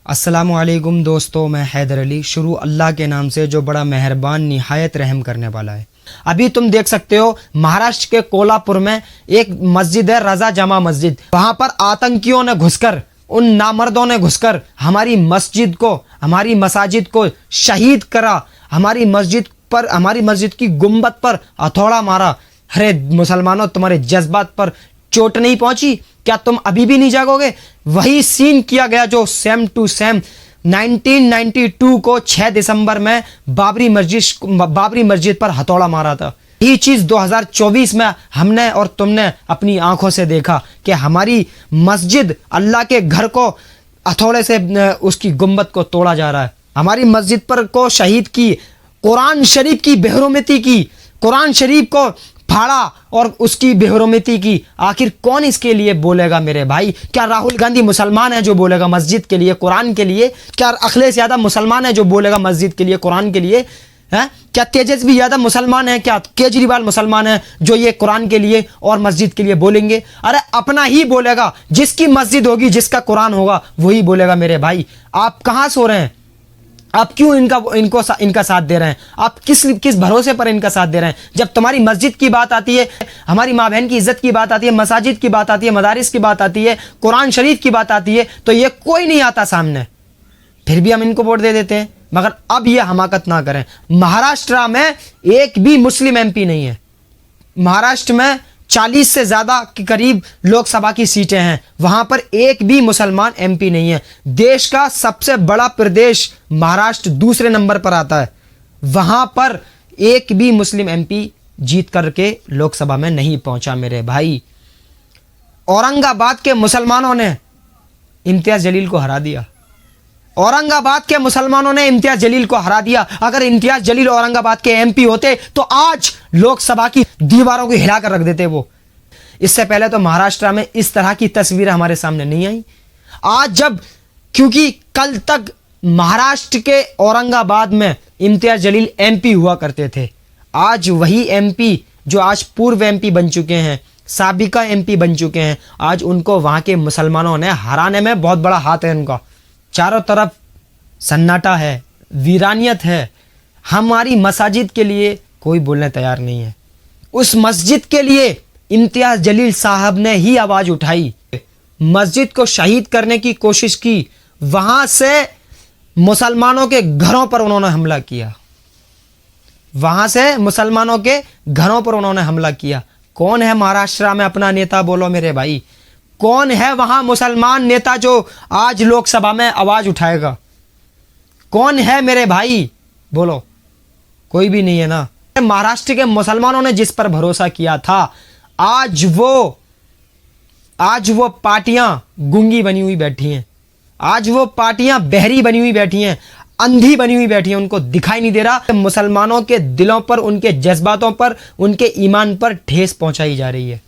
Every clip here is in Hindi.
अस्सलामुअलैकुम दोस्तों, मैं हैदर अली। शुरू अल्लाह के नाम से जो बड़ा मेहरबान निहायत रहम करने वाला है। अभी तुम देख सकते हो महाराष्ट्र के कोल्हापुर में एक मस्जिद है, रजा जमा मस्जिद। वहां पर आतंकियों ने घुसकर, उन नामर्दों ने घुसकर हमारी मस्जिद को, हमारी मसाजिद को शहीद करा। हमारी मस्जिद की गुंबद पर हथौड़ा मारा। अरे मुसलमानों, तुम्हारे जज्बात पर चोट नहीं पहुंची? क्या तुम अभी भी नहीं जागोगे? वही सीन किया गया जो सेम टू सेम 1992 को 6 दिसंबर में बाबरी मस्जिद पर हथौड़ा मारा था। यही चीज 2024 में हमने और तुमने अपनी आंखों से देखा कि हमारी मस्जिद, अल्लाह के घर को हथौड़े से उसकी गुंबद को तोड़ा जा रहा है। हमारी मस्जिद पर को शहीद की, कुरान शरीफ की बेहरुमती की, कुरान शरीफ को फाड़ा और उसकी बेहरुमती की। आखिर कौन इसके लिए बोलेगा मेरे भाई? क्या राहुल गांधी मुसलमान है जो बोलेगा मस्जिद के लिए, कुरान के लिए? क्या अखिलेश यादव मुसलमान है जो बोलेगा मस्जिद के लिए, कुरान के लिए? है क्या तेजस्वी यादव मुसलमान है? क्या केजरीवाल मुसलमान है जो ये कुरान के लिए और मस्जिद के लिए बोलेंगे? अरे अपना ही बोलेगा। जिसकी मस्जिद होगी, जिसका कुरान होगा, वही बोलेगा मेरे भाई। आप कहाँ सो रहे हैं? आप क्यों इनका साथ दे रहे हैं? आप किस भरोसे पर इनका साथ दे रहे हैं? जब तुम्हारी मस्जिद की बात आती है, हमारी माँ बहन की इज्जत की बात आती है, मसाजिद की बात आती है, मदारिस की बात आती है, कुरान शरीफ की बात आती है, तो ये कोई नहीं आता सामने। फिर भी हम इनको वोट दे देते हैं। मगर अब ये हमाकत ना करें। महाराष्ट्र में एक भी मुस्लिम एमपी नहीं है। महाराष्ट्र में 40 से ज्यादा के करीब लोकसभा की सीटें हैं, वहां पर एक भी मुसलमान एमपी नहीं है। देश का सबसे बड़ा प्रदेश महाराष्ट्र दूसरे नंबर पर आता है, वहां पर एक भी मुस्लिम एमपी जीत करके लोकसभा में नहीं पहुंचा मेरे भाई। औरंगाबाद के मुसलमानों ने इम्तियाज जलील को हरा दिया। औरंगाबाद के मुसलमानों ने इम्तियाज जलील को हरा दिया। अगर इम्तियाज जलील औरंगाबाद के एमपी होते तो आज लोकसभा की दीवारों को हिलाकर रख देते वो। इससे पहले तो महाराष्ट्र में इस तरह की तस्वीरें हमारे सामने नहीं आई। आज जब, क्योंकि कल तक महाराष्ट्र के औरंगाबाद में इम्तियाज जलील एमपी हुआ करते थे, आज वही एमपी जो आज पूर्व एमपी बन चुके हैं, साबिका एमपी बन चुके हैं, आज उनको वहां के मुसलमानों ने हराने में बहुत बड़ा हाथ है उनका। चारों तरफ सन्नाटा है, वीरानियत है। हमारी मसाजिद के लिए कोई बोलने तैयार नहीं है। उस मस्जिद के लिए इम्तियाज जलील साहब ने ही आवाज उठाई, मस्जिद को शहीद करने की कोशिश की। वहां से मुसलमानों के घरों पर उन्होंने हमला किया। वहां से मुसलमानों के घरों पर उन्होंने हमला किया। कौन है महाराष्ट्र में अपना नेता? बोलो मेरे भाई, कौन है वहां मुसलमान नेता जो आज लोकसभा में आवाज उठाएगा? कौन है मेरे भाई? बोलो। कोई भी नहीं है ना। महाराष्ट्र के मुसलमानों ने जिस पर भरोसा किया था, आज वो पार्टियां गूंगी बनी हुई बैठी हैं। आज वो पार्टियां बहरी बनी हुई बैठी हैं, अंधी बनी हुई बैठी हैं। उनको दिखाई नहीं दे रहा। मुसलमानों के दिलों पर, उनके जज्बातों पर, उनके ईमान पर ठेस पहुंचाई जा रही है।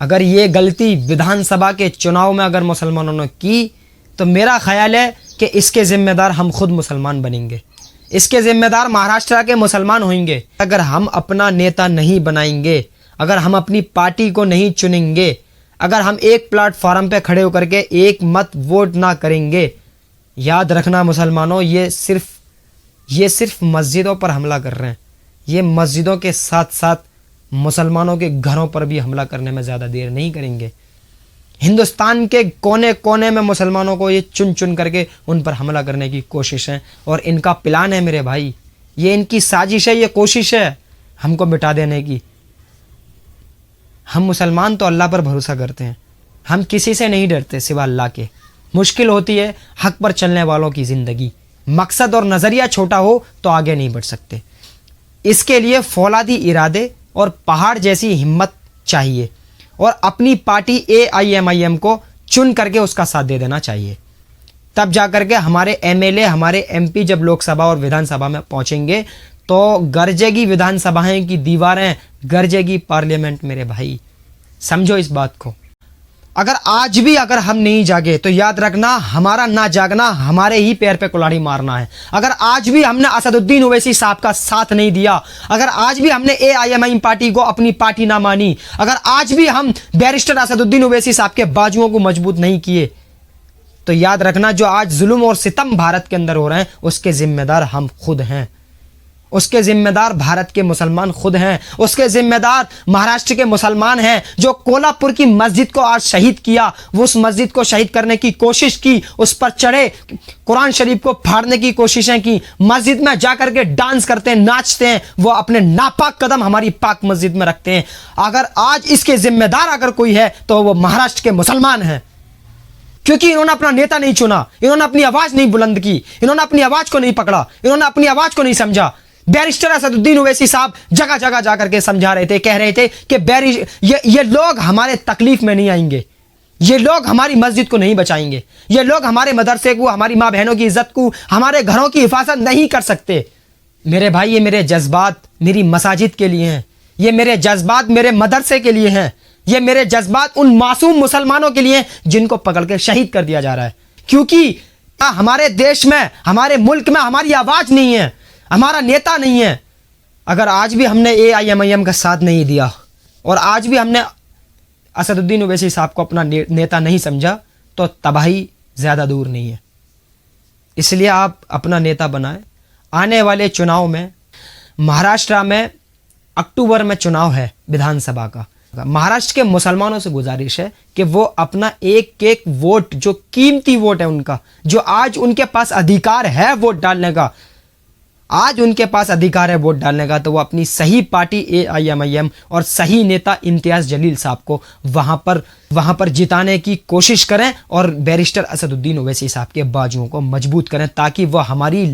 अगर ये गलती विधानसभा के चुनाव में अगर मुसलमानों ने की, तो मेरा ख्याल है कि इसके जिम्मेदार हम खुद मुसलमान बनेंगे। इसके जिम्मेदार महाराष्ट्र के मुसलमान होंगे। अगर हम अपना नेता नहीं बनाएंगे, अगर हम अपनी पार्टी को नहीं चुनेंगे, अगर हम एक प्लेटफॉर्म पे खड़े होकर के एक मत वोट ना करेंगे, याद रखना मुसलमानों, ये सिर्फ मस्जिदों पर हमला कर रहे हैं। ये मस्जिदों के साथ साथ मुसलमानों के घरों पर भी हमला करने में ज़्यादा देर नहीं करेंगे। हिंदुस्तान के कोने कोने में मुसलमानों को ये चुन चुन करके उन पर हमला करने की कोशिश है और इनका प्लान है मेरे भाई। ये इनकी साजिश है, ये कोशिश है हमको मिटा देने की। हम मुसलमान तो अल्लाह पर भरोसा करते हैं, हम किसी से नहीं डरते सिवा अल्लाह के। मुश्किल होती है हक पर चलने वालों की ज़िंदगी। मकसद और नज़रिया छोटा हो तो आगे नहीं बढ़ सकते। इसके लिए फौलादी इरादे और पहाड़ जैसी हिम्मत चाहिए और अपनी पार्टी AIMIM को चुन करके उसका साथ दे देना चाहिए। तब जाकर के हमारे MLA, हमारे MP जब लोकसभा और विधानसभा में पहुंचेंगे तो गरजेगी विधानसभाएं की दीवारें, गरजेगी पार्लियामेंट मेरे भाई। समझो इस बात को। अगर हम नहीं जागे तो याद रखना, हमारा ना जागना हमारे ही पैर पे कुल्हाड़ी मारना है। अगर आज भी हमने असदुद्दीन ओवैसी साहब का साथ नहीं दिया, अगर आज भी हमने AIMIM पार्टी को अपनी पार्टी ना मानी, अगर आज भी हम बैरिस्टर असदुद्दीन ओवैसी साहब के बाजुओं को मजबूत नहीं किए, तो याद रखना जो आज जुल्म और सितम भारत के अंदर हो रहे हैं उसके जिम्मेदार हम खुद हैं, उसके जिम्मेदार भारत के मुसलमान खुद हैं, उसके जिम्मेदार महाराष्ट्र के मुसलमान हैं जो कोल्हापुर की मस्जिद को आज शहीद किया। वो उस मस्जिद को शहीद करने की कोशिश की, उस पर चढ़े, कुरान शरीफ को फाड़ने की कोशिशें की, मस्जिद में जाकर के डांस करते हैं, नाचते हैं, वो अपने नापाक कदम हमारी पाक मस्जिद में रखते हैं। अगर आज इसके जिम्मेदार अगर कोई है तो वो महाराष्ट्र के मुसलमान हैं, क्योंकि इन्होंने अपना नेता नहीं चुना, इन्होंने अपनी आवाज नहीं बुलंद की, इन्होंने अपनी आवाज को नहीं पकड़ा, इन्होंने अपनी आवाज को नहीं समझा। बैरिस्टर असदुद्दीन ओवैसी साहब जगह जगह जाकर के समझा रहे थे, कह रहे थे कि ये लोग हमारे तकलीफ में नहीं आएंगे, ये लोग हमारी मस्जिद को नहीं बचाएंगे, ये लोग हमारे मदरसे को, हमारी माँ बहनों की इज्जत को, हमारे घरों की हिफाजत नहीं कर सकते। मेरे भाई, ये मेरे जज्बात मेरी मसाजिद के लिए हैं, ये मेरे जज्बात मेरे मदरसे के लिए हैं, ये मेरे जज्बात उन मासूम मुसलमानों के लिए जिनको पकड़ के शहीद कर दिया जा रहा है। क्योंकि हमारे देश में, हमारे मुल्क में हमारी आवाज नहीं है, हमारा नेता नहीं है। अगर आज भी हमने AIMIM का साथ नहीं दिया और आज भी हमने असदुद्दीन ओवैसी साहब को अपना नेता नहीं समझा तो तबाही ज़्यादा दूर नहीं है। इसलिए आप अपना नेता बनाएं। आने वाले चुनाव में महाराष्ट्र में अक्टूबर में चुनाव है विधानसभा का। महाराष्ट्र के मुसलमानों से गुजारिश है कि वो अपना एक एक वोट, जो कीमती वोट है उनका, जो आज उनके पास अधिकार है वोट डालने का, आज उनके पास अधिकार है वोट डालने का, तो वो अपनी सही पार्टी AIMIM और सही नेता इम्तियाज़ जलील साहब को वहाँ पर जिताने की कोशिश करें और बैरिस्टर असदुद्दीन ओवैसी साहब के बाजुओं को मजबूत करें, ताकि वह हमारी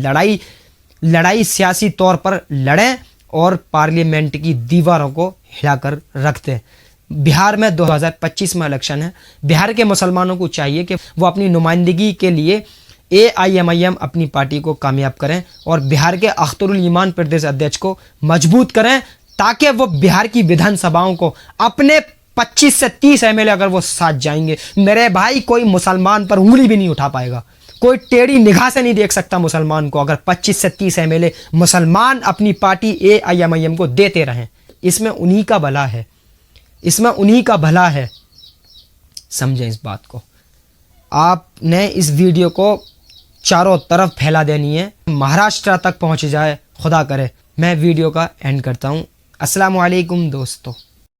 लड़ाई सियासी तौर पर लड़ें और पार्लियामेंट की दीवारों को हिलाकर रखते हैं। बिहार में 2025 में इलेक्शन है। बिहार के मुसलमानों को चाहिए कि वो अपनी नुमाइंदगी के लिए AIMIM अपनी पार्टी को कामयाब करें और बिहार के अख्तरुल ईमान प्रदेश अध्यक्ष को मजबूत करें, ताकि वो बिहार की विधानसभाओं को अपने 25 से 30 MLA अगर वो साथ जाएंगे, मेरे भाई कोई मुसलमान पर उंगली भी नहीं उठा पाएगा, कोई टेढ़ी निगाह से नहीं देख सकता मुसलमान को, अगर 25 से 30 MLA मुसलमान अपनी पार्टी AIMIM को देते रहें। इसमें उन्हीं का भला है, इसमें उन्हीं का भला है, समझें इस बात को। आपने इस वीडियो को चारों तरफ फैला देनी है, महाराष्ट्र तक पहुंच जाए, खुदा करे। मैं वीडियो का एंड करता हूं। अस्सलाम वालेकुम दोस्तों।